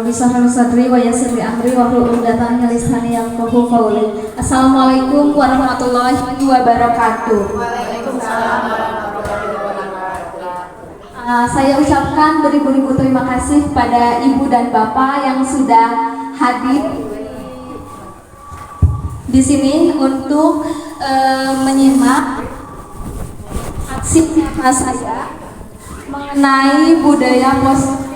Rabbi shrah li sadri wa yassir li amri wahlul 'uqdatam min lisani yafqahu qawli. Assalamualaikum warahmatullahi wabarakatuh. Waalaikumsalam warahmatullahi wabarakatuh. Saya ucapkan beribu-ribu terima kasih pada Ibu dan Bapak yang sudah hadir di sini untuk menyimak aksi nyata saya mengenai budaya positif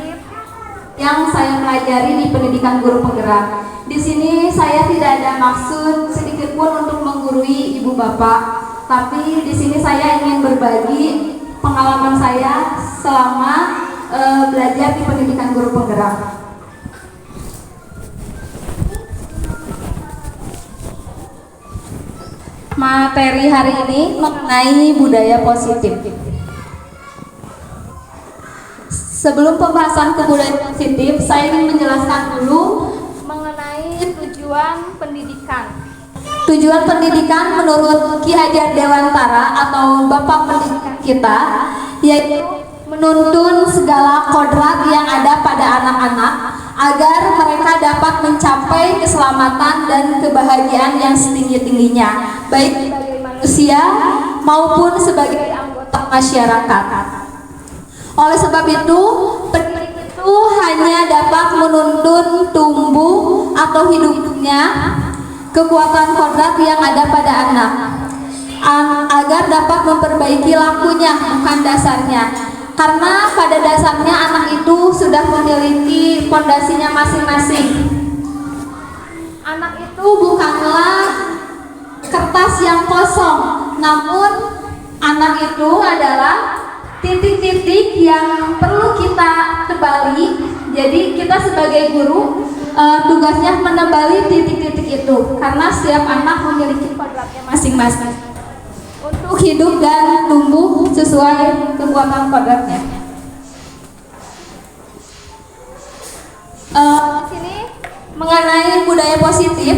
yang saya pelajari di pendidikan guru penggerak. Di sini saya tidak ada maksud sedikit pun untuk menggurui ibu bapak, tapi di sini saya ingin berbagi pengalaman saya selama belajar di pendidikan guru penggerak. Materi hari ini mengenai budaya positif. Sebelum pembahasan kebudayaan positif, saya ingin menjelaskan dulu mengenai tujuan pendidikan. Tujuan pendidikan menurut Ki Hajar Dewantara atau Bapak Pendidikan kita yaitu menuntun segala kodrat yang ada pada anak-anak agar mereka dapat mencapai keselamatan dan kebahagiaan yang setinggi-tingginya, baik sebagai manusia maupun sebagai anggota masyarakat. Oleh sebab itu, pendidik itu hanya dapat menuntun tumbuh atau hidupnya kekuatan kodrat yang ada pada anak agar dapat memperbaiki lakunya, bukan dasarnya. Karena pada dasarnya anak itu sudah memiliki fondasinya masing-masing. Anak itu bukanlah kertas yang kosong, namun anak itu adalah titik-titik yang perlu kita tebali. Jadi kita sebagai guru tugasnya menebali titik-titik itu, karena setiap anak memiliki kodratnya masing-masing untuk hidup dan tumbuh sesuai kekuatan kodratnya. Di sini mengenai budaya positif.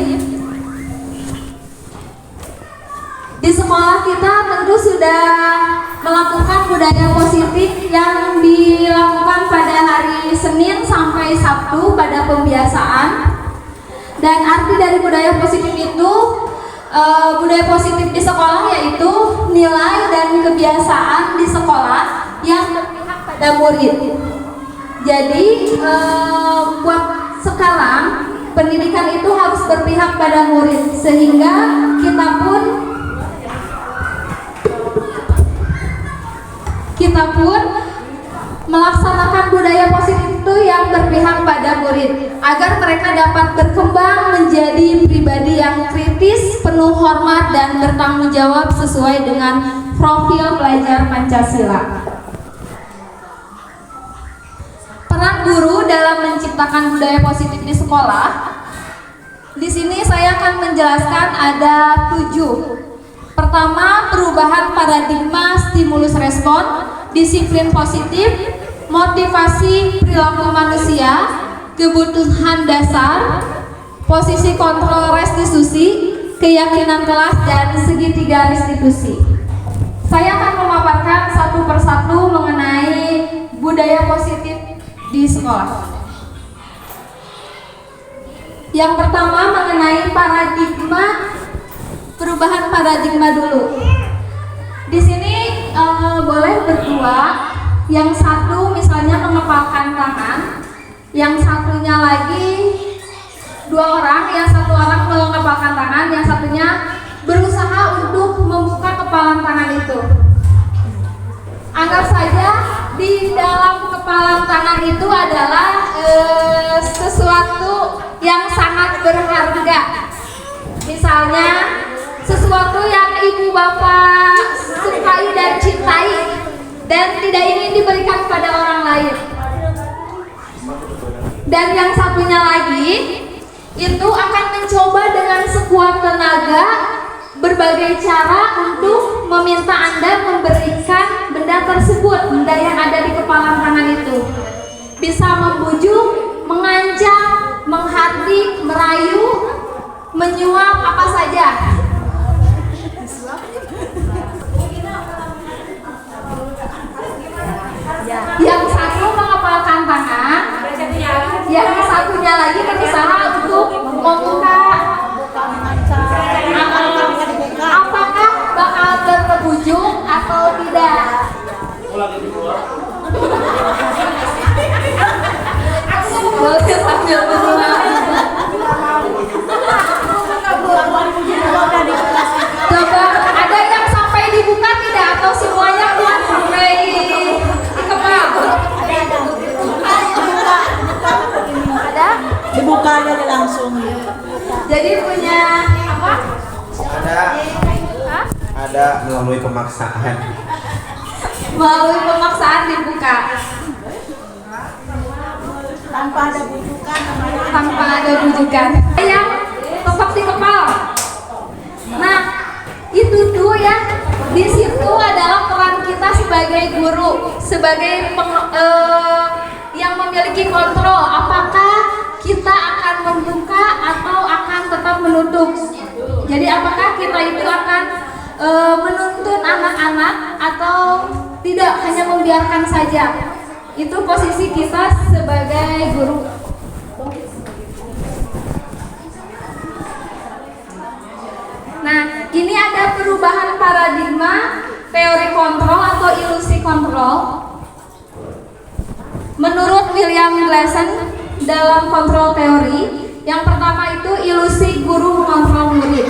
Di sekolah kita tentu sudah melakukan budaya positif yang dilakukan pada hari Senin sampai Sabtu pada pembiasaan. Dan arti dari budaya positif itu, budaya positif di sekolah yaitu nilai dan kebiasaan di sekolah yang berpihak pada murid. Jadi buat sekarang pendidikan itu harus berpihak pada murid, sehingga kita pun melaksanakan budaya positif itu yang berpihak pada murid agar mereka dapat berkembang menjadi pribadi yang kritis, penuh hormat dan bertanggung jawab sesuai dengan profil pelajar Pancasila. Peran guru dalam menciptakan budaya positif di sekolah. Di sini saya akan menjelaskan ada 7. Pertama, perubahan paradigma stimulus respon, disiplin positif, motivasi perilaku manusia, kebutuhan dasar, posisi kontrol restitusi, keyakinan kelas, dan segitiga restitusi. Saya akan memaparkan satu persatu mengenai budaya positif di sekolah. Yang pertama mengenai paradigma, perubahan paradigma dulu. Di sini boleh berdua, yang satu misalnya mengepalkan tangan, yang satunya lagi 2 orang, yang satu orang mengepalkan tangan, yang satunya berusaha untuk membuka kepalan tangan itu. Anggap saja di dalam kepalan tangan itu adalah sesuatu yang sangat berharga. Misalnya sesuatu yang ibu bapak sukai dan cintai dan tidak ingin diberikan kepada orang lain. Dan yang satunya lagi itu akan mencoba dengan sekuat tenaga berbagai cara untuk meminta Anda memberikan benda tersebut, benda yang ada di kepalan tangan itu. Bisa membujuk, mengancam, menghardik, merayu, menyuap, apa saja. Yang satu mengepalkan tangan, yang satu dibuka jadi langsung. Jadi punya apa? Hah? Ada melalui pemaksaan. Melalui pemaksaan dibuka. Tanpa ada bujukan, Tanpa ada bujukan. Yang topak di kepala. Nah, itu tuh ya. Di situ adalah peran kita sebagai guru, sebagai yang memiliki kontrol. Apakah kita akan membuka atau akan tetap menutup? Jadi apakah kita itu akan menuntun anak-anak atau tidak, hanya membiarkan saja? Itu posisi kita sebagai guru. Nah, ini ada perubahan paradigma teori kontrol atau ilusi kontrol. Menurut William Glasson dalam kontrol teori, yang pertama itu ilusi guru mengontrol murid.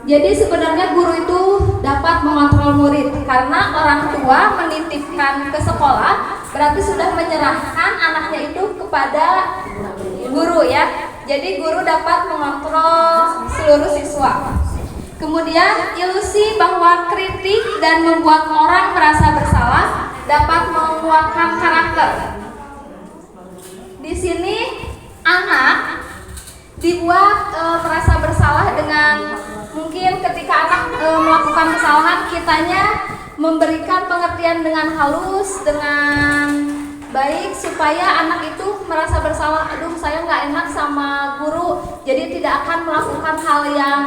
Jadi sebenarnya guru itu dapat mengontrol murid karena orang tua menitipkan ke sekolah, berarti sudah menyerahkan anaknya itu kepada guru ya. Jadi guru dapat mengontrol seluruh siswa. Kemudian ilusi bahwa kritik dan membuat orang merasa bersalah dapat menguatkan karakter. Di sini anak dibuat merasa bersalah dengan mungkin ketika anak melakukan kesalahan, kitanya memberikan pengertian dengan halus, dengan baik supaya anak itu merasa bersalah. Aduh, saya nggak enak sama guru, jadi tidak akan melakukan hal yang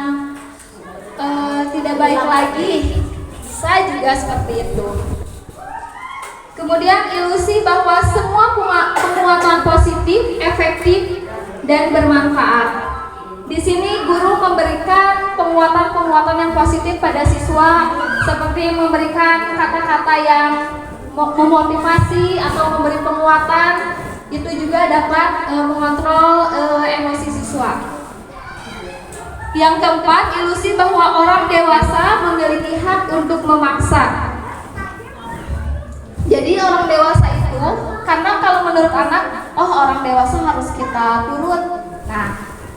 tidak baik lagi. Saya juga seperti itu. Kemudian ilusi bahwa semua penguatan positif, efektif, dan bermanfaat. Di sini guru memberikan penguatan-penguatan yang positif pada siswa, seperti memberikan kata-kata yang memotivasi atau memberi penguatan. Itu juga dapat mengontrol emosi siswa. Yang keempat, ilusi bahwa orang dewasa memiliki hak untuk memaksa. Jadi orang dewasa itu, karena kalau menurut anak, orang dewasa harus kita turut. Nah,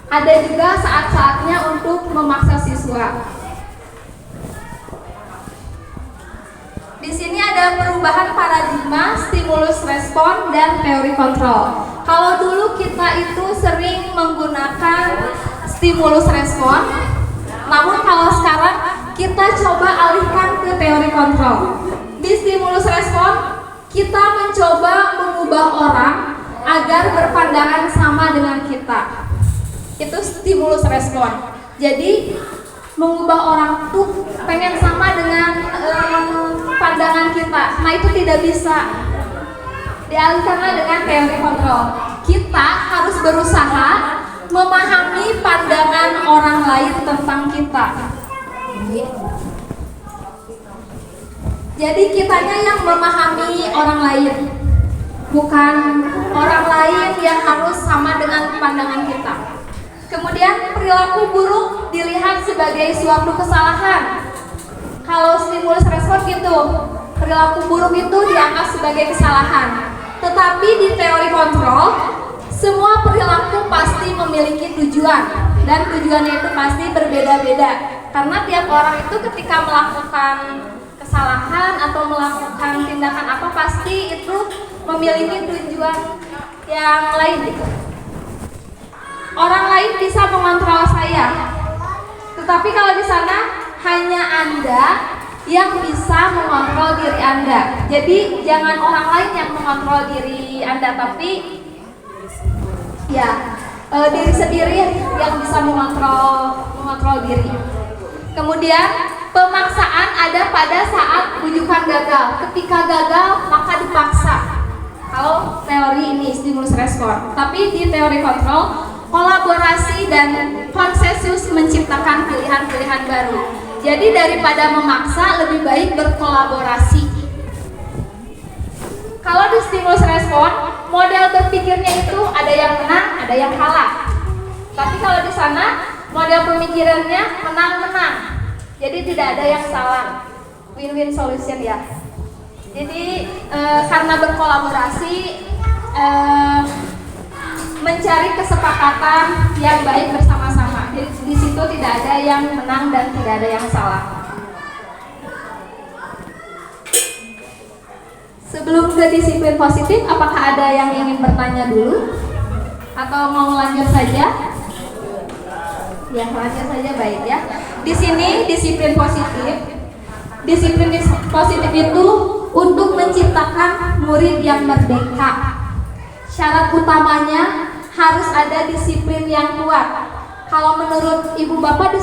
ada juga saat-saatnya untuk memaksa siswa. Di sini ada perubahan paradigma, stimulus respon, dan teori kontrol. Kalau dulu kita itu sering menggunakan stimulus respon, namun kalau sekarang kita coba alihkan ke teori kontrol. Di stimulus respon, kita mencoba mengubah orang agar berpandangan sama dengan kita. Itu stimulus respon. Jadi mengubah orang tuh pengen sama dengan pandangan kita. Nah, itu tidak bisa. Dialihkanlah dengan teori kontrol. Kita harus berusaha memahami pandangan orang lain tentang kita. Jadi kitanya yang memahami orang lain, bukan orang lain yang harus sama dengan pandangan kita. Kemudian perilaku buruk dilihat sebagai suatu kesalahan. Kalau stimulus respon gitu, perilaku buruk itu dianggap sebagai kesalahan. Tetapi di teori kontrol, semua perilaku pasti memiliki tujuan, dan tujuannya itu pasti berbeda-beda. Karena tiap orang itu ketika melakukan kesalahan atau melakukan tindakan apa, pasti itu memiliki tujuan yang lain gitu. Orang lain bisa mengontrol saya, tetapi kalau di sana hanya Anda yang bisa mengontrol diri Anda. Jadi jangan orang lain yang mengontrol diri Anda, tapi diri sendiri yang bisa mengontrol diri. Kemudian pemaksaan ada pada saat rujukan gagal. Ketika gagal maka dipaksa. Kalau teori ini stimulus respon. Tapi di teori kontrol, kolaborasi dan konsensus menciptakan pilihan-pilihan baru. Jadi daripada memaksa, lebih baik berkolaborasi. Kalau di stimulus respon, model berpikirnya itu ada yang menang, ada yang kalah. Tapi kalau di sana, model pemikirannya menang-menang. Jadi tidak ada yang salah. Win-win solution ya. Jadi karena berkolaborasi, mencari kesepakatan yang baik bersama-sama. Jadi di situ tidak ada yang menang dan tidak ada yang salah. Sebelum ke disiplin positif, apakah ada yang ingin bertanya dulu? Atau mau lanjut saja? Ya, lanjut saja, baik ya. Di sini disiplin positif. Disiplin positif itu untuk menciptakan murid yang merdeka. Syarat utamanya harus ada disiplin yang kuat. Kalau menurut Ibu Bapak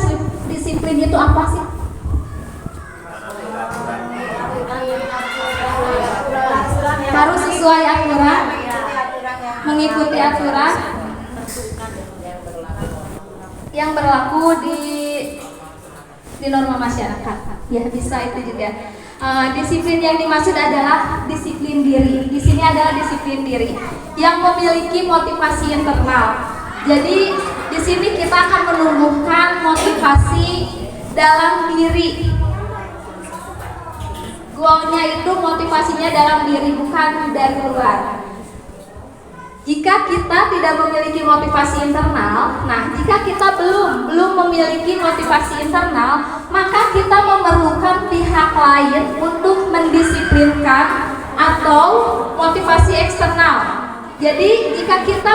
disiplin itu apa sih? Harus sesuai aturan, mengikuti aturan yang berlaku di norma masyarakat. Ya, bisa itu juga. Disiplin yang dimaksud adalah disiplin diri. Di sini adalah disiplin diri yang memiliki motivasi internal. Jadi di sini kita akan menumbuhkan motivasi dalam diri. Goalnya itu motivasinya dalam diri, bukan dari luar. Jika kita tidak memiliki motivasi internal, nah jika kita belum memiliki motivasi internal, maka kita memerlukan pihak lain untuk mendisiplinkan atau motivasi eksternal. Jadi jika kita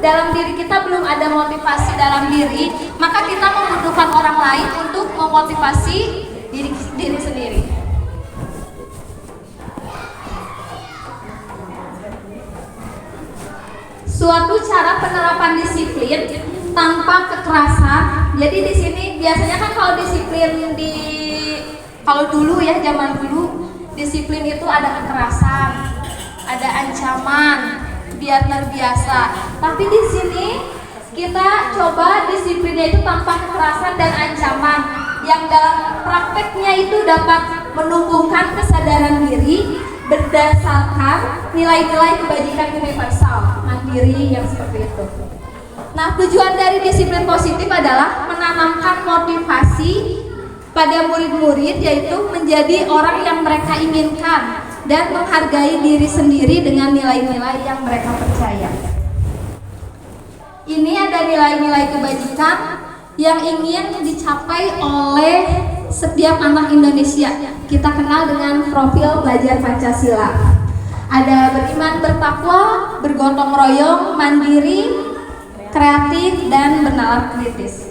dalam diri kita belum ada motivasi dalam diri, maka kita membutuhkan orang lain untuk memotivasi diri sendiri. Suatu cara penerapan disiplin tanpa kekerasan. Jadi di sini biasanya kan kalau disiplin kalau dulu ya, zaman dulu, disiplin itu ada kekerasan, ada ancaman biar terbiasa. Tapi di sini kita coba disiplinnya itu tanpa kekerasan dan ancaman, yang dalam prakteknya itu dapat menumbuhkan kesadaran diri berdasarkan nilai-nilai kebajikan universal, mandiri, yang seperti itu. Nah, tujuan dari disiplin positif adalah menanamkan motivasi pada murid-murid, yaitu menjadi orang yang mereka inginkan dan menghargai diri sendiri dengan nilai-nilai yang mereka percaya. Ini ada nilai-nilai kebajikan yang ingin dicapai oleh setiap anak Indonesia. Kita kenal dengan profil belajar Pancasila. Ada beriman, bertakwa, bergotong royong, mandiri, kreatif, dan bernalar kritis.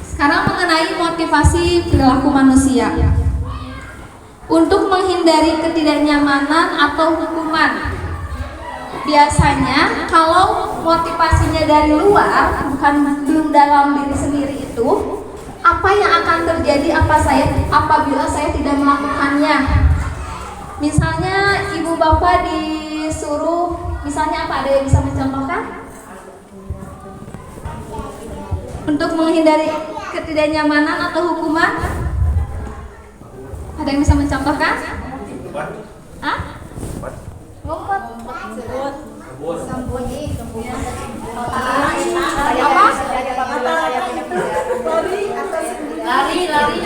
Sekarang mengenai motivasi perilaku manusia. Untuk menghindari ketidaknyamanan atau hukuman. Biasanya kalau motivasinya dari luar, belum dalam diri sendiri itu, apa yang akan terjadi apabila saya tidak melakukannya? Misalnya ibu bapak disuruh, misalnya apa, ada yang bisa mencontohkan? Untuk menghindari ketidaknyamanan atau hukuman, ada yang bisa mencontohkan? Hah? Ngumpet. Sembunyi. Apa? Lari.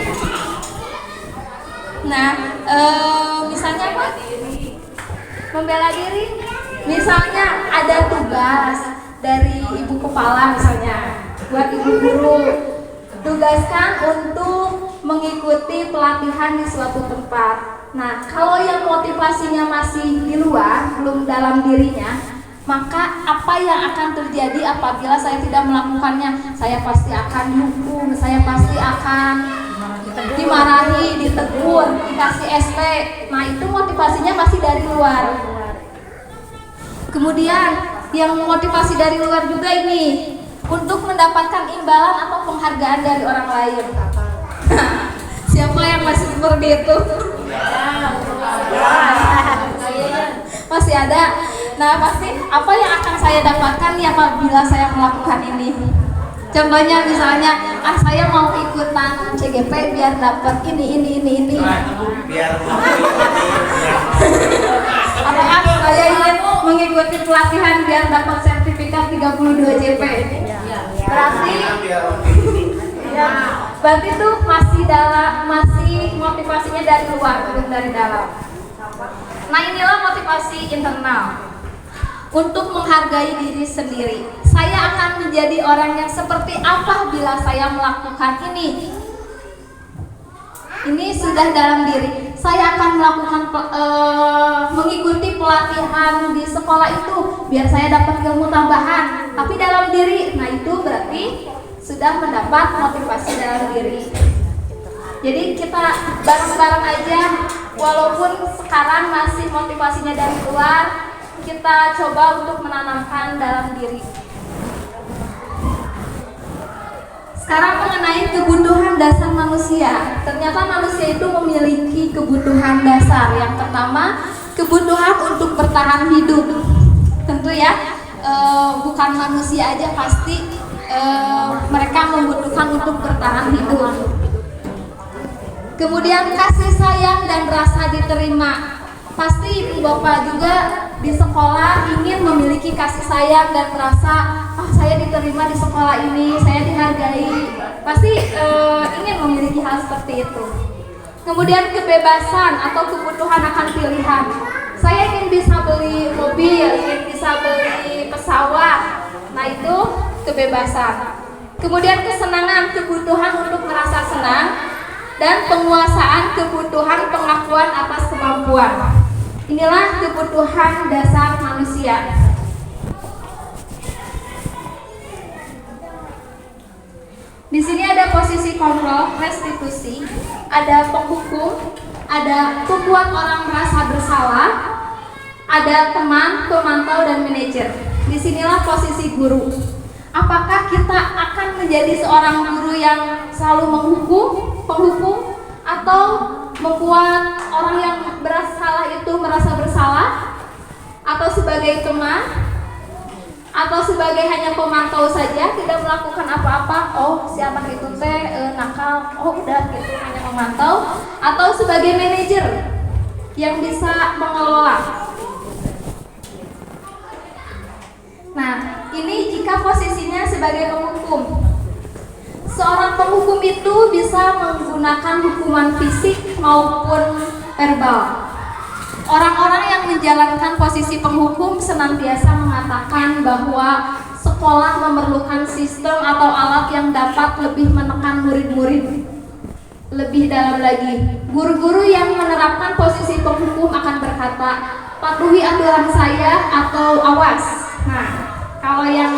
Nah, misalnya apa? Membela diri. Misalnya ada tugas dari ibu kepala, misalnya buat ibu guru, tugaskan untuk mengikuti pelatihan di suatu tempat. Nah, kalau yang motivasinya masih di luar, belum dalam dirinya, maka apa yang akan terjadi apabila saya tidak melakukannya? Saya pasti akan dihukum, saya pasti akan dimarahi, ditegur, dikasih SP. Nah, itu motivasinya masih dari luar. Kemudian yang motivasi dari luar juga ini, untuk mendapatkan imbalan atau penghargaan dari orang lain. Siapa yang masih seperti itu? Masih ada. Nah, pasti apa yang akan saya dapatkan ya apabila saya melakukan ini? Contohnya misalnya, saya mau ikutan CGP biar dapat ini. Apakah saya ingin mengikuti pelatihan biar dapat sertifikat 32 JP? Berarti itu masih motivasinya dari luar, bukan dari dalam. Nah, inilah motivasi internal untuk menghargai diri sendiri. Saya akan menjadi orang yang seperti apa bila saya melakukan ini. Ini sudah dalam diri. Saya akan melakukan mengikuti pelatihan di sekolah itu biar saya dapat ilmu tambahan. Tapi dalam diri, nah itu berarti sudah mendapat motivasi dalam diri. Jadi kita bareng-bareng aja, walaupun sekarang masih motivasinya dari luar, kita coba untuk menanamkan dalam diri. Sekarang mengenai kebutuhan dasar manusia. Ternyata manusia itu memiliki kebutuhan dasar. Yang pertama, kebutuhan untuk bertahan hidup. Tentu ya, bukan manusia aja, pasti mereka membutuhkan untuk bertahan hidup. Kemudian kasih sayang dan rasa diterima. Pasti ibu bapak juga di sekolah ingin memiliki kasih sayang dan merasa saya diterima di sekolah ini, saya dihargai. Pasti ingin memiliki hal seperti itu. Kemudian kebebasan atau kebutuhan akan pilihan. Saya ingin bisa beli mobil, ingin bisa beli pesawat. Nah itu kebebasan. Kemudian kesenangan, kebutuhan untuk merasa senang. Dan penguasaan, kebutuhan pengakuan atas kemampuan. Inilah kebutuhan dasar manusia. Di sini ada posisi kontrol, restitusi, ada penghukum, ada pembuat orang merasa bersalah, ada teman, pemantau, dan manajer. Disinilah posisi guru. Apakah kita akan menjadi seorang guru yang selalu penghukum, atau membuat orang yang bersalah itu merasa bersalah, atau sebagai teman, atau sebagai hanya pemantau saja, tidak melakukan apa-apa? Oh, si anak itu nakal, oh udah gitu, hanya memantau, atau sebagai manajer yang bisa mengelola. Nah, ini jika posisinya sebagai penghukum. Seorang penghukum itu bisa menggunakan hukuman fisik maupun verbal. Orang-orang yang menjalankan posisi penghukum senantiasa mengatakan bahwa sekolah memerlukan sistem atau alat yang dapat lebih menekan murid-murid. Lebih dalam lagi, guru-guru yang menerapkan posisi penghukum akan berkata, patuhi aturan saya atau awas. Nah, kalau yang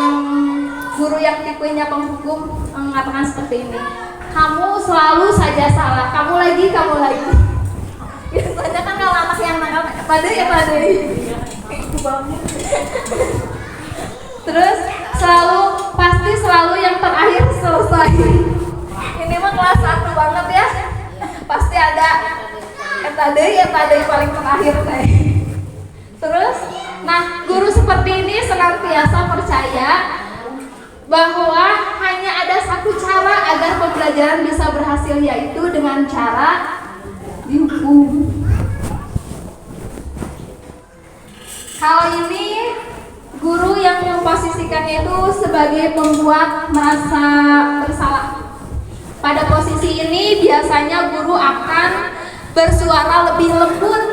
guru yang tipenya penghukum mengatakan seperti ini, kamu selalu saja salah, kamu lagi. Biasanya kan kalau anak yang nakal, terus pasti selalu yang terakhir selesai. Ini mah kelas 1 banget ya, pasti ada etadei paling terakhir teh. Terus, nah guru seperti ini senantiasa percaya bahwa hanya ada satu cara agar pembelajaran bisa berhasil, yaitu dengan cara dihukum. Kalau ini guru yang memposisikannya itu sebagai pembuat merasa bersalah. Pada posisi ini biasanya guru akan bersuara lebih lembut.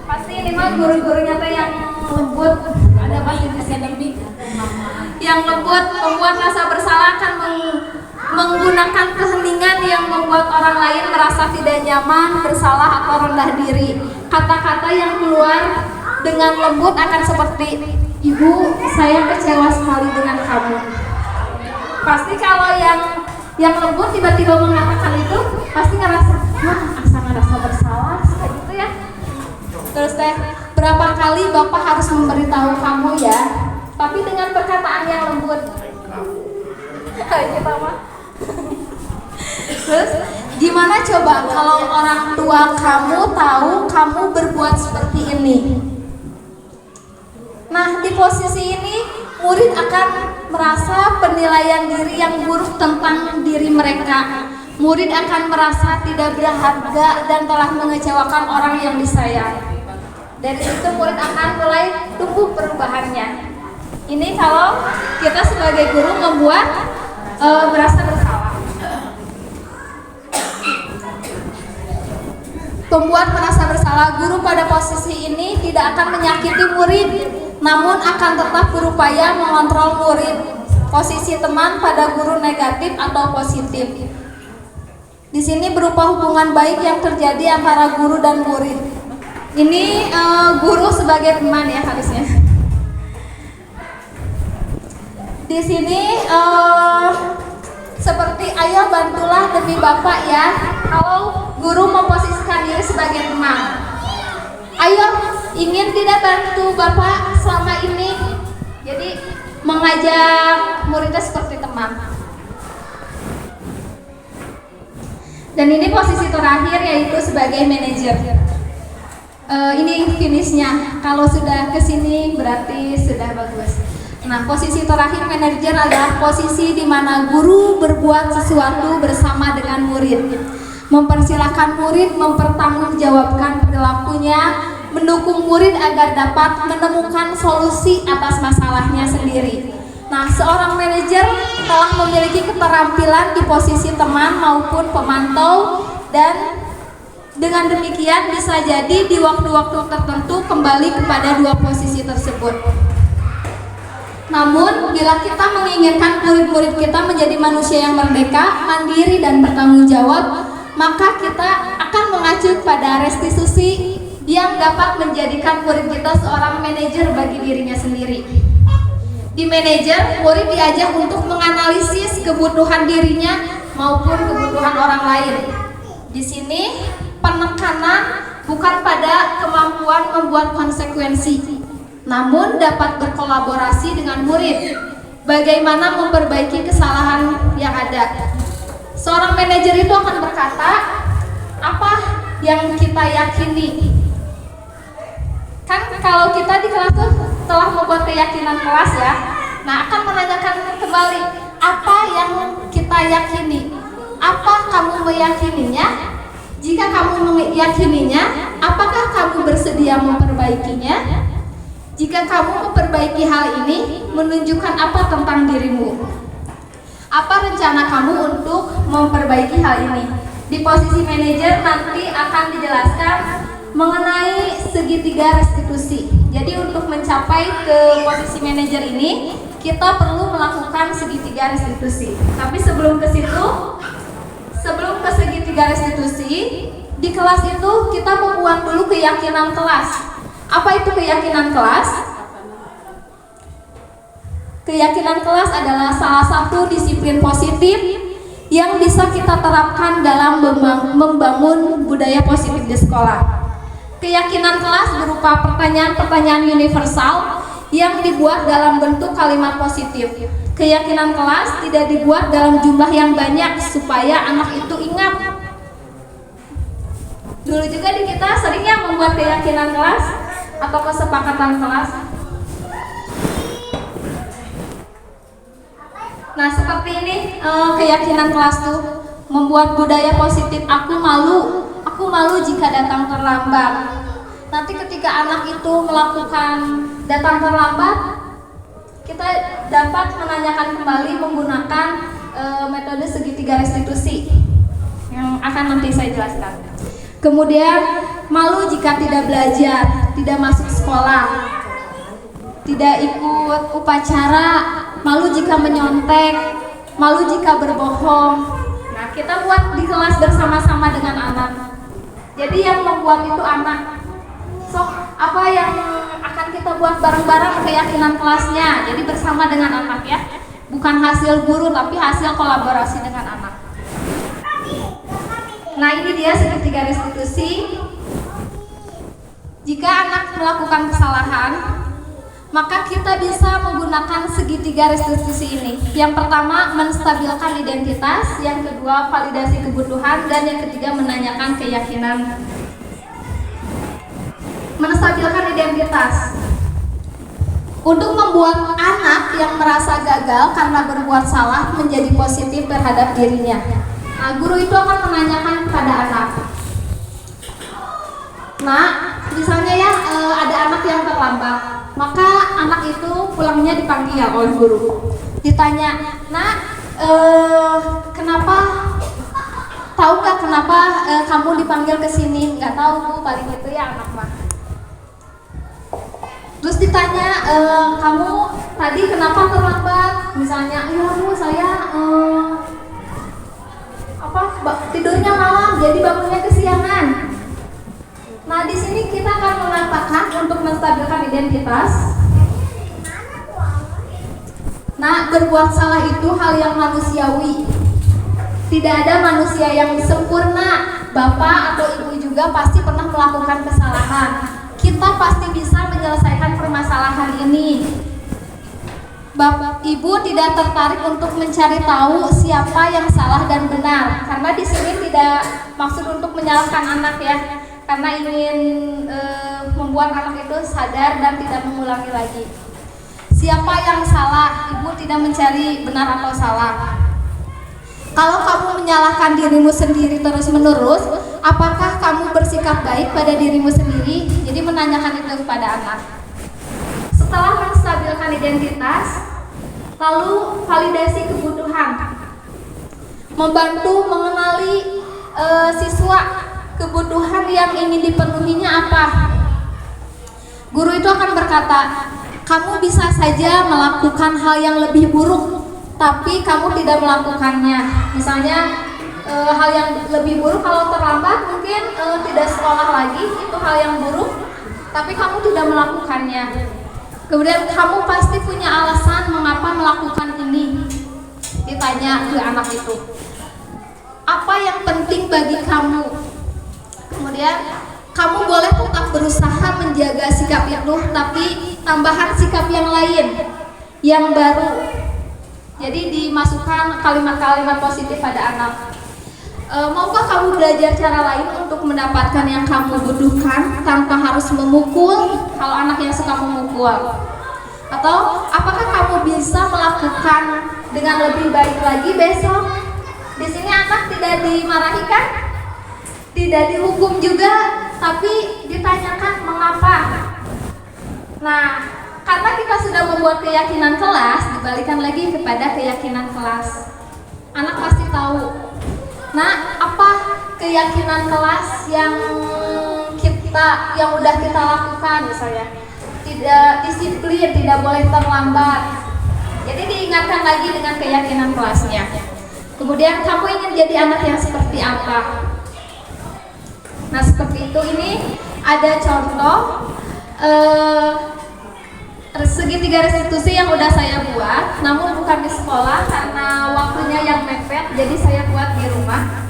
Pasti ini mah guru-gurunya tuh yang lembut, ada pasti di sini. Yang lembut, membuat rasa bersalah akan menggunakan keheningan yang membuat orang lain merasa tidak nyaman, bersalah atau rendah diri. Kata-kata yang keluar dengan lembut akan seperti, ibu, saya kecewa sekali dengan kamu. Pasti kalau yang lembut tiba-tiba mengatakan itu, pasti ngerasa, asa ngerasa bersalah, kayak gitu ya. Terus berapa kali bapak harus memberitahu kamu ya, tapi dengan perkataan yang lembut. Kita mah. Terus gimana coba kalau orang tua kamu tahu kamu berbuat seperti ini? Nah, di posisi ini murid akan merasa penilaian diri yang buruk tentang diri mereka. Murid akan merasa tidak berharga dan telah mengecewakan orang yang disayang. Dari situ murid akan mulai tumbuh perubahannya. Ini kalau kita sebagai guru membuat merasa bersalah. Pembuat merasa bersalah, guru pada posisi ini tidak akan menyakiti murid, namun akan tetap berupaya mengontrol murid. Posisi teman pada guru negatif atau positif. Di sini berupa hubungan baik yang terjadi antara guru dan murid. Ini guru sebagai teman ya harusnya. Di sini seperti ayo bantulah demi Bapak ya. Kalau guru memposisikan diri sebagai teman, ayo ingin tidak bantu Bapak selama ini. Jadi mengajak muridnya seperti teman. Dan ini posisi terakhir yaitu sebagai manajer. Ini finishnya. Kalau sudah kesini berarti sudah bagus. Nah, posisi terakhir manajer adalah posisi di mana guru berbuat sesuatu bersama dengan murid, mempersilahkan murid mempertanggungjawabkan perilakunya, mendukung murid agar dapat menemukan solusi atas masalahnya sendiri. Nah, seorang manajer telah memiliki keterampilan di posisi teman maupun pemantau, dan dengan demikian bisa jadi di waktu-waktu tertentu kembali kepada dua posisi tersebut. Namun, bila kita menginginkan murid-murid kita menjadi manusia yang merdeka, mandiri, dan bertanggung jawab, maka kita akan mengacu pada restitusi yang dapat menjadikan murid kita seorang manajer bagi dirinya sendiri. Di manajer, murid diajak untuk menganalisis kebutuhan dirinya maupun kebutuhan orang lain. Di sini, penekanan bukan pada kemampuan membuat konsekuensi, namun dapat berkolaborasi dengan murid bagaimana memperbaiki kesalahan yang ada. Seorang manajer itu akan berkata, apa yang kita yakini. Kan kalau kita di kelas tuh telah membuat keyakinan kelas ya, nah akan menanyakan kembali, apa yang kita yakini, apa kamu meyakininya. Jika kamu meyakininya, apakah kamu bersedia memperbaikinya? Jika kamu memperbaiki hal ini, menunjukkan apa tentang dirimu? Apa rencana kamu untuk memperbaiki hal ini? Di posisi manajer nanti akan dijelaskan mengenai segitiga restitusi. Jadi untuk mencapai ke posisi manajer ini, kita perlu melakukan segitiga restitusi. Tapi sebelum ke situ, sebelum ke segitiga restitusi, di kelas itu kita membuat dulu keyakinan kelas. Apa itu keyakinan kelas? Keyakinan kelas adalah salah satu disiplin positif yang bisa kita terapkan dalam membangun budaya positif di sekolah. Keyakinan kelas berupa pertanyaan-pertanyaan universal yang dibuat dalam bentuk kalimat positif. Keyakinan kelas tidak dibuat dalam jumlah yang banyak supaya anak itu ingat. Dulu juga di kita seringnya membuat keyakinan kelas atau kesepakatan kelas. Nah, seperti ini keyakinan kelas tuh membuat budaya positif. Aku malu jika datang terlambat. Nanti ketika anak itu melakukan datang terlambat, kita dapat menanyakan kembali menggunakan metode segitiga restitusi yang akan nanti saya jelaskan. Kemudian malu jika tidak belajar, tidak masuk sekolah, tidak ikut upacara, malu jika menyontek, malu jika berbohong. Nah, kita buat di kelas bersama-sama dengan anak. Jadi yang membuat itu anak. So, apa yang akan kita buat bareng-bareng keyakinan kelasnya. Jadi bersama dengan anak ya. Bukan hasil guru tapi hasil kolaborasi dengan anak. Nah, ini dia segitiga restitusi. Jika anak melakukan kesalahan, maka kita bisa menggunakan segitiga restitusi ini. Yang pertama, menstabilkan identitas. Yang kedua, validasi kebutuhan. Dan yang ketiga, menanyakan keyakinan. Menstabilkan identitas. Untuk membuat anak yang merasa gagal karena berbuat salah menjadi positif terhadap dirinya. Nah, guru itu akan menanyakan kepada anak. Nah, misalnya ya ada anak yang terlambat, maka anak itu pulangnya dipanggil oleh guru. Ditanya, "Nak, kenapa tahu nggak kenapa kamu dipanggil ke sini? Nggak tahu Bu, paling itu ya anak mah. Terus ditanya, kamu tadi kenapa terlambat? Misalnya, iya Bu, saya tidurnya malam, jadi bangunnya kesiangan. Nah, di sini kita akan mengatakan untuk menstabilkan identitas. Nah, berbuat salah itu hal yang manusiawi. Tidak ada manusia yang sempurna. Bapak atau ibu juga pasti pernah melakukan kesalahan. Kita pasti bisa menyelesaikan permasalahan ini. Bapak, ibu tidak tertarik untuk mencari tahu siapa yang salah dan benar, karena di sini tidak maksud untuk menyalahkan anak ya, karena ingin membuat anak itu sadar dan tidak mengulangi lagi. Siapa yang salah, ibu tidak mencari benar atau salah. Kalau kamu menyalahkan dirimu sendiri terus-menerus, apakah kamu bersikap baik pada dirimu sendiri? Jadi menanyakan itu kepada anak. Setelah menstabilkan identitas, lalu validasi kebutuhan. Membantu mengenali siswa kebutuhan yang ingin dipenuhinya apa. Guru itu akan berkata, kamu bisa saja melakukan hal yang lebih buruk, tapi kamu tidak melakukannya. Misalnya hal yang lebih buruk, kalau terlambat mungkin tidak sekolah lagi, itu hal yang buruk, tapi kamu tidak melakukannya. Kemudian kamu pasti punya alasan mengapa melakukan ini. Ditanya ke anak itu, apa yang penting bagi kamu? Kemudian kamu boleh tetap berusaha menjaga sikap itu, tapi tambahan sikap yang lain, yang baru. Jadi dimasukkan kalimat-kalimat positif pada anak. Maukah kamu belajar cara lain untuk mendapatkan yang kamu butuhkan tanpa harus memukul, kalau anak yang suka memukul? Atau apakah kamu bisa melakukan dengan lebih baik lagi besok? Di sini anak tidak dimarahi kan? Tidak dihukum juga, tapi ditanyakan mengapa. Nah, karena kita sudah membuat keyakinan kelas, dibalikan lagi kepada keyakinan kelas. Anak pasti tahu. Nah, apa keyakinan kelas yang udah kita lakukan? Misalnya tidak disiplin, tidak boleh terlambat. Jadi diingatkan lagi dengan keyakinan kelasnya. Kemudian kamu ingin jadi anak yang seperti apa? Nah, seperti itu. Ini ada contoh segitiga restitusi yang udah saya buat, namun bukan di sekolah karena waktunya yang mepet, jadi saya buat di rumah.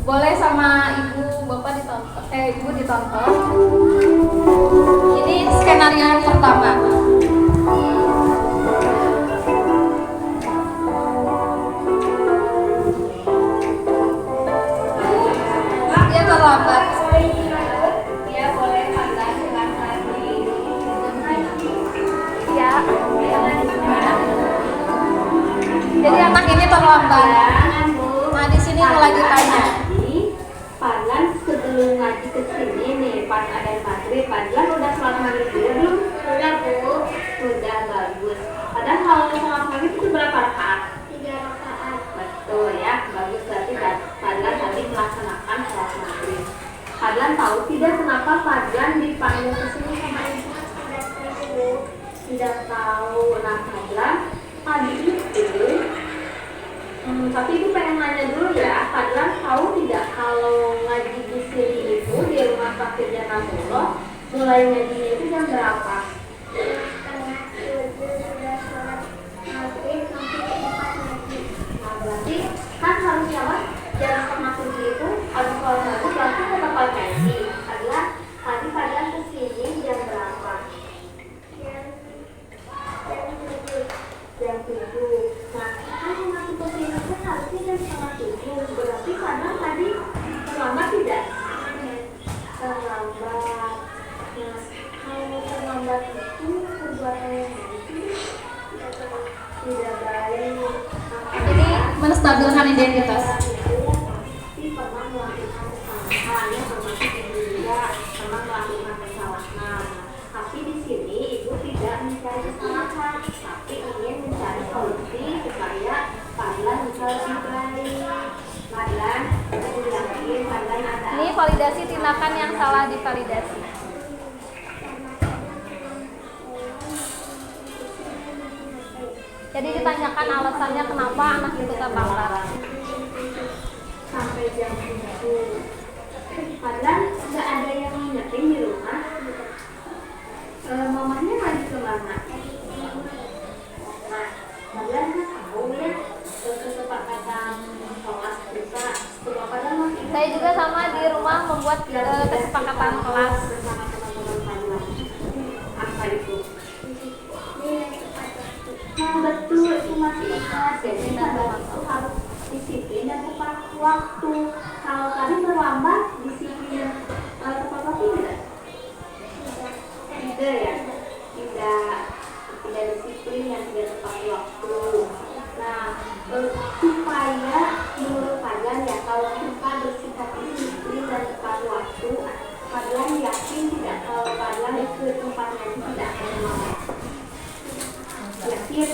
Boleh sama ibu bapak ditonton, ibu ditonton. Ini skenario yang pertama. Dia terlambat. Dia boleh pandang silakan. Ya. Jadi anak ini terlambat. Nah, di sini mulai ditanya. Padlan sebelum ngaji ke sini nih, pas ada maghrib, Padlan udah sholat maghrib dulu belum? Sudah Bu. Sudah, bagus. Padahal kalau sholat maghrib itu berapa rakaat? 3 rakaat. Betul ya, bagus. Berarti Padlan tadi melaksanakan sholat maghrib. Padlan tahu tidak kenapa Padlan dipanggil ke sini sama ibu? Tidak tahu. Tidak tahu. Nah, Padlan tadi itu tapi ibu pengen nanya dulu ya, Padlan tahu tidak kalau ngaji di sini itu di rumah sakit Janatullah mulai ngajinya itu jam berapa? Setengah 7 sudah sholat maghrib sampai 4 ngaji. Nah, berarti kan harusnya jam setengah 7 itu habis sholat maghrib langsung ke tempat ngaji. Adalah tadi Padlan kesini jam berapa? Jam 7. Nah, kan masuk ke sini kan harusnya jam setengah 7. Berarti Padlan tadi terlambat tidak? Terlambat. Nah, kalau terlambat itu perbuatan yang tidak baik. Ini menstabilkan identitas. Pasti pernah melakukan kesalahan, ya termasuk ibu juga pernah melakukan kesalahan. Tapi di sini ibu tidak mencari kesalahan, tapi ingin mencari solusi supaya Padlan bisa lebih baik. Padlan tindakan yang salah divalidasi. Jadi ditanyakan alasannya kenapa anak itu terlambat. Sampai jam 7. Padahal nggak ada yang ngingetin di rumah. Mamanya lagi kemana? Nah, padahal nggak tahu ya kesepakatan kelas kita. Padahal masih Saya juga sama di rumah membuat kesepakatan kelas. bersama teman-teman Fadlan. Apa itu? Nah, betul itu masih ingat. Jadi Fadlan itu harus disiplin dan tepat waktu. Kalau tadi terlambat, disiplin tepat waktu tidak? Tidak ya? Tidak disiplin dan tidak tepat waktu. Nah, supaya menurut Fadlan ya, kalau kita bersikap disiplin dan tepat waktu, Fadlan yakin tidak kalau Fadlan ke tempatnya itu tidak akan terlambat. Yakin?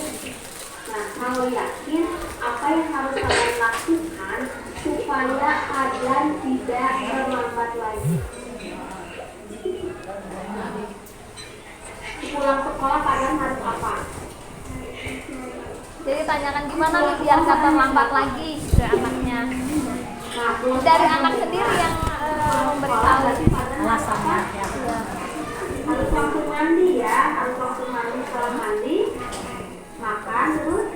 Nah, kalau yakin, apa yang harus kalian lakukan supaya Fadlan tidak terlambat lagi? Pulang sekolah Fadlan harus apa? Jadi tanyakan gimana nih biar gak terlambat lagi ke anaknya. Nah, pulang Dari anak sendiri yang memberitahu. Alasannya ya. harus langsung mandi ya, harus langsung mandi. Setelah mandi, makan terus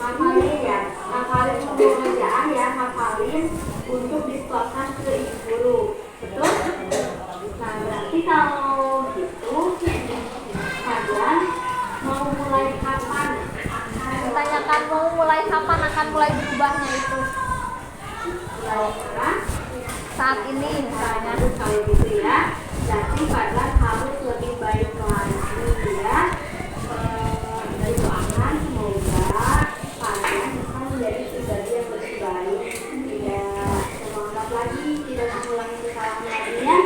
hafalin ya, hafalin semua bacaan ya, hafalin untuk disetorkan ke ibu guru. Betul? Nah, berarti kalau gitu kalian mau mulai kapan? Ditanyakan mau mulai kapan akan mulai berubahnya itu. Mulai sekarang? Saat ini misalnya. Kalau gitu ya, berarti Fadlan harus lebih baik lagi ya. Doakan semoga Fadlan bisa menjadi pribadi yang lebih baik, tidak terlambat lagi, tidak mengulangi kesalahan lagi ya.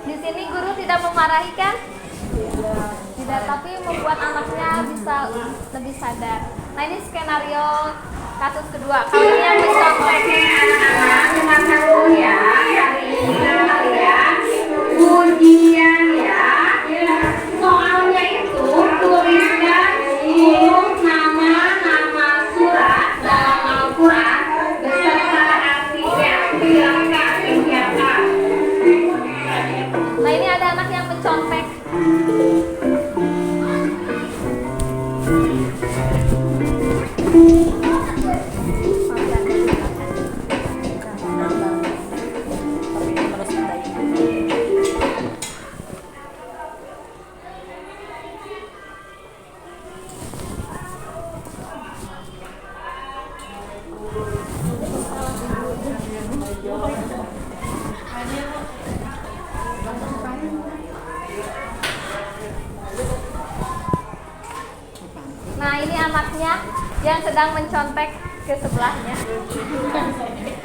Di sini guru tidak memarahi kan? Tidak, tapi membuat anaknya bisa lebih sadar. Nah ini skenario kasus kedua. Kalau ini yang mencontoh. Anak-anak dengarkan dulu ya, hari ini kalian ujian ya. Soalnya itu tuliskan dulu nama surat dalam Al-Quran beserta artinya. Silakan dikerjakan. Nah ini ada anak yang mencontek. Nah ini anaknya yang sedang mencontek ke sebelahnya.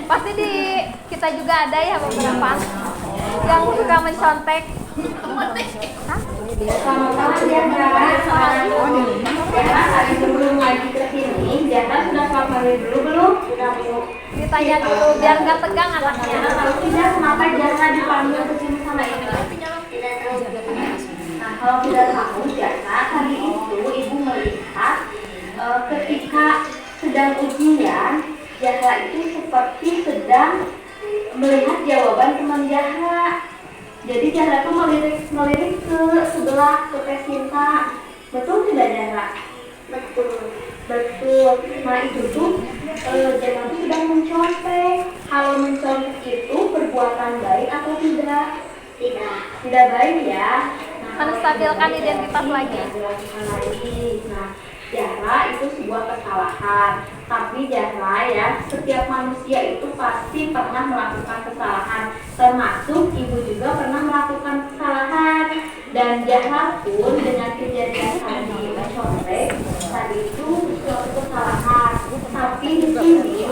Pasti di kita juga ada ya beberapa yang suka mencontek. Hah? Sama-sama Jahra. Jahra hari sebelum lagi ke sini, Jahra sudah hafalin dulu belum? Sudah belum. Ditanya dulu biar nggak tegang anaknya. Kalau tidak, kenapa Jahra dipanggil ke sini sama ibu? Nah, kalau tidak tahu Jahra, tadi itu ibu melihat ketika sedang ujian, Jahra itu seperti sedang melihat jawaban teman Jahra. Jadi Jahra tuh melirik ke sebelah ke Teh Sinta. Betul tidak Jahra? Betul. Betul. Nah itu tuh Jahra tuh sedang mencontek. Kalau mencontek itu perbuatan baik atau tidak? Tidak. Tidak baik ya. Nah, Menstabilkan identitas lagi. Nah, Jahra itu sebuah kesalahan. Tapi Jahra ya, setiap manusia itu pasti pernah melakukan kesalahan. Termasuk ibu juga pernah melakukan kesalahan. Dan Jahra pun dengan kejadian tadi mencontek, tadi itu suatu kesalahan. Tapi di sini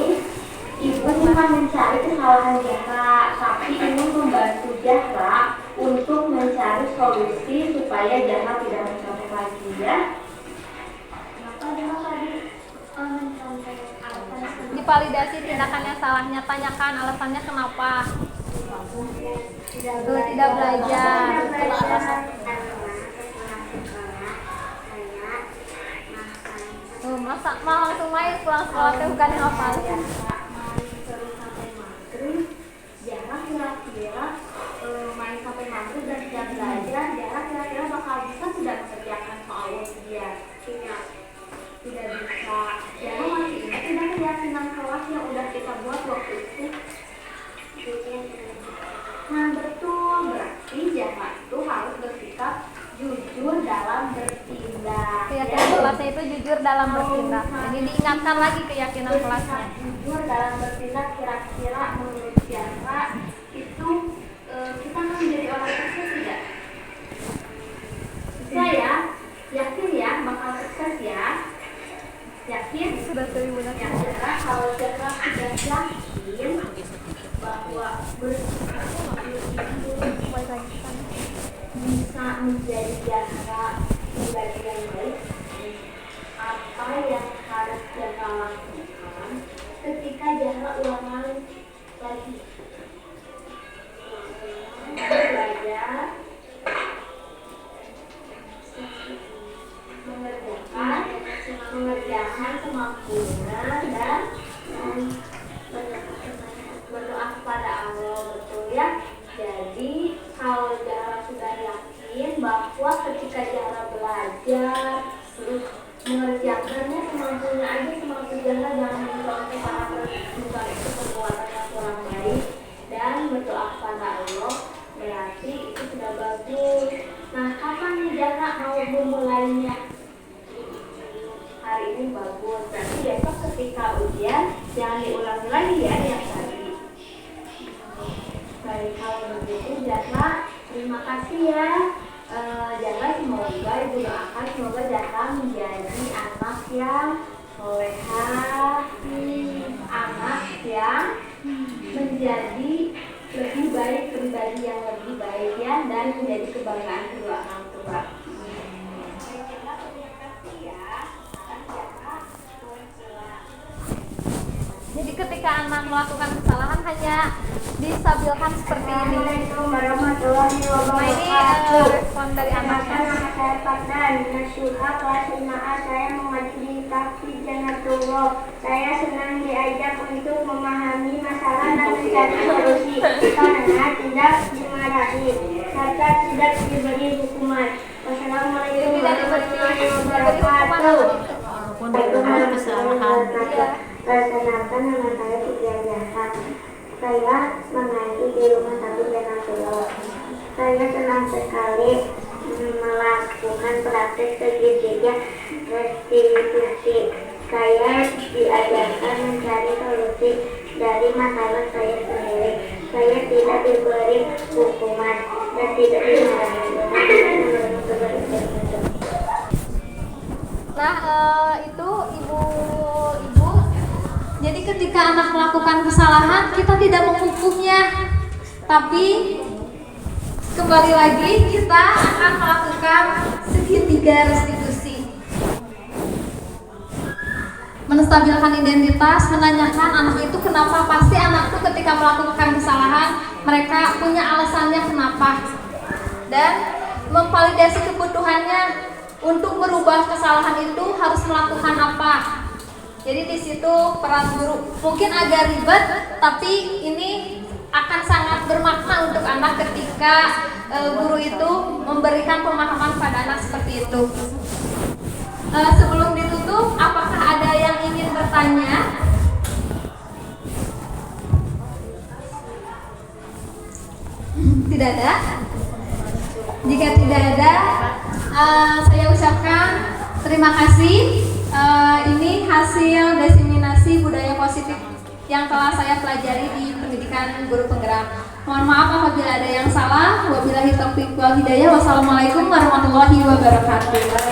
ibu bukan mencari kesalahan Jahra, tapi ingin membantu Jahra untuk mencari solusi supaya Jahra tidak mencontek lagi ya. Kenapa Jahra tadi memvalidasi tindakan yang salahnya, tanyakan alasannya kenapa. Tuh, tidak belajar. Tuh, masa mau langsung main pulang sekolah teh bukan hafal. Jarang kira-kira main sampai maghrib dan tidak belajar, jarang kira-kira bakal bisa tidak mengerjakan soal ujian. Tidak bisa. Jarang masih ingat tidak keyakinan kelas yang udah kita buat waktu itu. Nah betul, berarti Jahra itu harus bersikap jujur dalam bertindak. Keyakinan kelasnya itu jujur dalam bertindak. Jadi diingatkan lagi keyakinan kelasnya. Jujur dalam bertindak, kira-kira menurut Jahra itu kita mau menjadi orang sukses tidak? Bisa ya? Yakin ya bakal sukses ya? Yakin? Sudah 1000 bulan. Ya Jahra, kalau Jahra sudah yakin bahwa bisa menjadi Jahra pribadi yang baik, apa yang harus Jahra lakukan ketika Jahra ulang lagi belajar, mengerjakan semampunya dan berdoa kepada Allah, betul ya. Jadi kalau Jahra sudah yakin bahwa ketika Jahra belajar terus mengerjakannya semampunya aja, semampu Jahra, jangan mencontoh para bukan itu perbuatan yang kurang baik, dan berdoa kepada Allah, berarti itu sudah bagus. Nah kapan nih Jahra mau memulainya? Hari ini bagus, berarti besok ketika ujian jangan diulangi lagi ya yang tadi. Baik, kalau begitu Jahra terima kasih ya. Jahra semoga ibu doakan semoga Jahra menjadi anak yang solehah, anak yang menjadi lebih baik, pribadi yang lebih baik ya, dan menjadi kebanggaan kedua orang tua. Jadi ketika anak melakukan kesalahan hanya distabilkan seperti ini. Assalamualaikum warahmatullahi Nah ini wabarakatuh. respon dari anaknya. Nama saya Fadlan, Nasuha kelas 5A. Saya mengaji di Tafi Janatullah. Saya senang diajak untuk memahami masalah dan mencari solusi karena tidak dimarahi serta tidak diberi hukuman. Wassalamualaikum warahmatullahi wabarakatuh. Walaupun ada kesalahan. Perkenalkan, nama saya Tiga Jasa. Saya mengaji di Rumah Sakit Janatullah. Saya senang sekali melakukan praktek segitiga restitusi. Saya diajarkan mencari solusi dari masalah saya sendiri. Saya tidak diberi hukuman dan tidak dimarahi. Nah itu ibu. Jadi ketika anak melakukan kesalahan kita tidak menghukumnya, tapi kembali lagi kita akan melakukan segitiga restitusi. Menstabilkan identitas, menanyakan anak itu kenapa, pasti anak itu ketika melakukan kesalahan mereka punya alasannya kenapa, dan memvalidasi kebutuhannya untuk merubah kesalahan itu harus melakukan apa. Jadi di situ peran guru mungkin agak ribet, tapi ini akan sangat bermakna untuk anak ketika guru itu memberikan pemahaman pada anak seperti itu. Sebelum ditutup, apakah ada yang ingin bertanya? Tidak ada? Jika tidak ada, saya ucapkan terima kasih. Ini hasil diseminasi budaya positif yang telah saya pelajari di pendidikan guru penggerak. Mohon maaf apabila ada yang salah. Wabillahi taufiq wal hidayah. Wassalamualaikum warahmatullahi wabarakatuh.